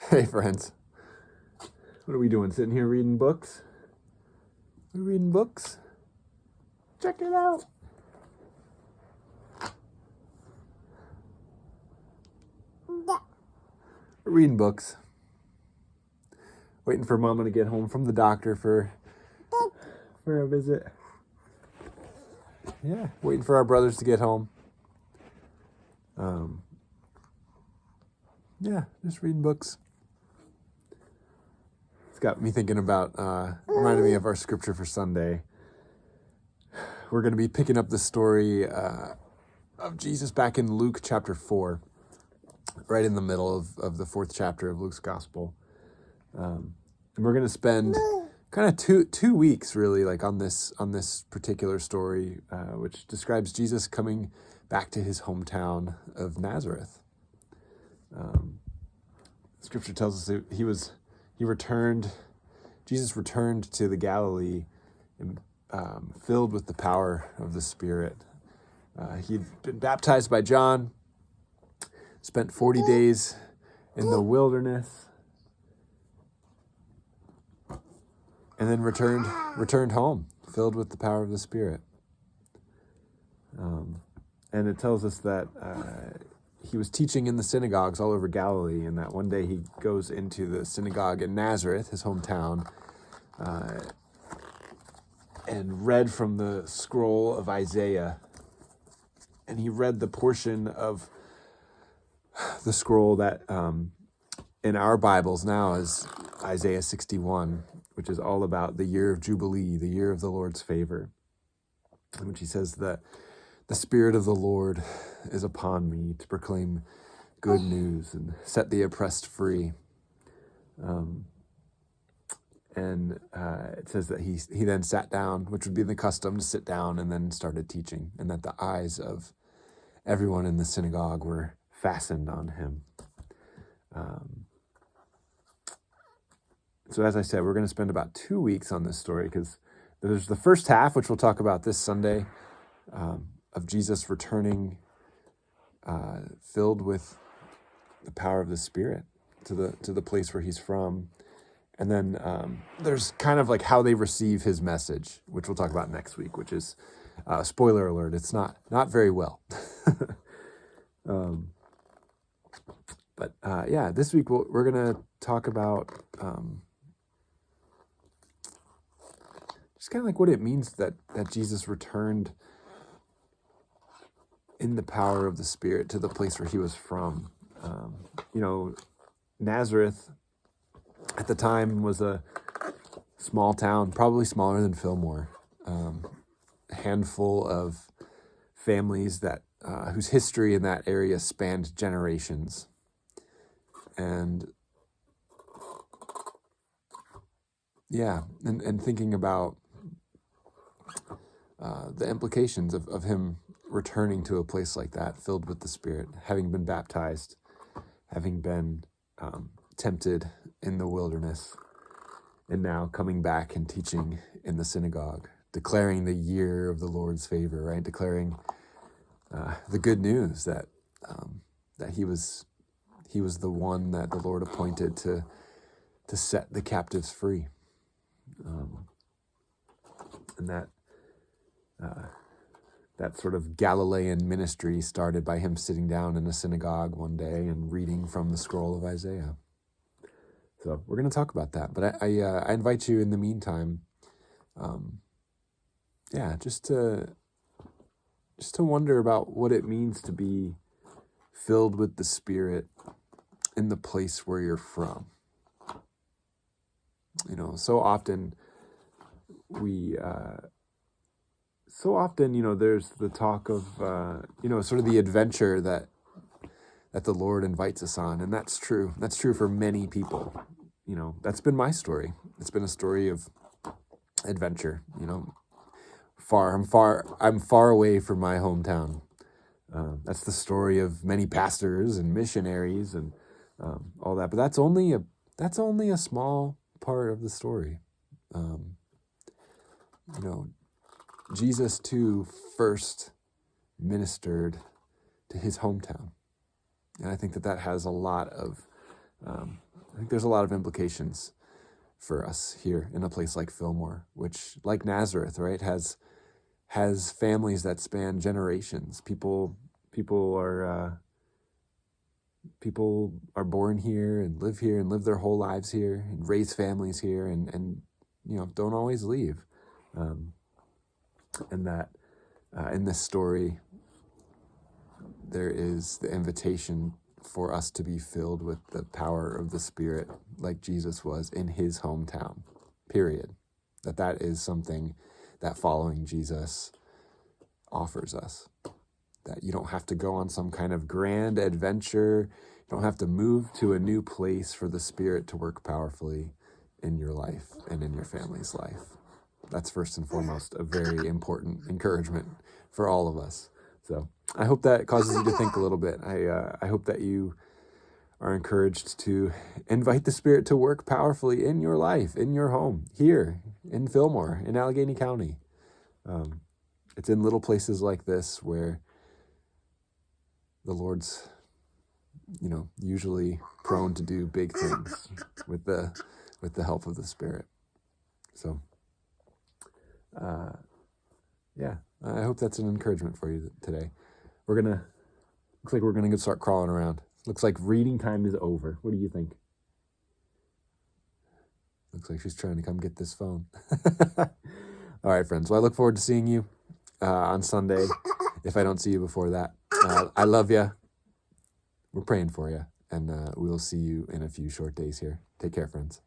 Hey friends, what are we doing? Sitting here reading books? We're reading books? Check it out. We're reading books. Waiting for Mama to get home from the doctor for a visit. Yeah, waiting for our brothers to get home. Yeah, just reading books. It's got me thinking about, reminded me of our scripture for Sunday. We're going to be picking up the story of Jesus back in Luke chapter 4, right in the middle of the fourth chapter of Luke's gospel. And we're going to spend kind of two weeks really like on this particular story, which describes Jesus coming back to his hometown of Nazareth. Scripture tells us that Jesus returned to the Galilee and filled with the power of the Spirit. He'd been baptized by John, spent 40 days in the wilderness, and then returned home, filled with the power of the Spirit. And it tells us that he was teaching in the synagogues all over Galilee, and that one day he goes into the synagogue in Nazareth, his hometown, and read from the scroll of Isaiah. And he read the portion of the scroll that in our Bibles now is Isaiah 61, which is all about the year of Jubilee, the year of the Lord's favor, in which he says that the Spirit of the Lord is upon me to proclaim good news and set the oppressed free. It says that he then sat down, which would be the custom to sit down, and then started teaching, and that the eyes of everyone in the synagogue were fastened on him. So as I said, we're going to spend about 2 weeks on this story, because there's the first half, which we'll talk about this Sunday, of Jesus returning filled with the power of the Spirit to the place where he's from. And then there's kind of like how they receive his message, which we'll talk about next week, which is, spoiler alert, it's not very well. This week we're going to talk about just kind of like what it means that Jesus returned in the power of the Spirit to the place where he was from. Nazareth at the time was a small town, probably smaller than Fillmore. A handful of families that whose history in that area spanned generations. And thinking about the implications of him returning to a place like that, filled with the Spirit, having been baptized, having been tempted in the wilderness, and now coming back and teaching in the synagogue, declaring the year of the Lord's favor, right? Declaring the good news that he was the one that the Lord appointed to set the captives free, and that sort of Galilean ministry started by him sitting down in a synagogue one day and reading from the scroll of Isaiah. So we're going to talk about that. But I invite you in the meantime, just to wonder about what it means to be filled with the Spirit in the place where you're from. So often there's the talk of, sort of the adventure that the Lord invites us on. And that's true. That's true for many people. That's been my story. It's been a story of adventure, I'm far away from my hometown. That's the story of many pastors and missionaries and all that. But that's only a small part of the story. Jesus too first ministered to his hometown, and I think that has a lot of I think there's a lot of implications for us here in a place like Fillmore, which, like Nazareth, right, has families that span generations. People are born here and live their whole lives here and raise families here and don't always leave. And that in this story, there is the invitation for us to be filled with the power of the Spirit like Jesus was in his hometown, period. That is something that following Jesus offers us. That you don't have to go on some kind of grand adventure. You don't have to move to a new place for the Spirit to work powerfully in your life and in your family's life. That's first and foremost a very important encouragement for all of us. So I hope that causes you to think a little bit. I hope that you are encouraged to invite the Spirit to work powerfully in your life, in your home, here in Fillmore, in Allegheny County. It's in little places like this where the Lord's, usually prone to do big things with the help of the Spirit. So, I hope that's an encouragement for you today. Looks like we're gonna start crawling around. Looks like reading time is over. What do you think? Looks like she's trying to come get this phone. All right, friends. Well, I look forward to seeing you on Sunday. If I don't see you before that, I love you. We're praying for you, and we will see you in a few short days here. Take care, friends.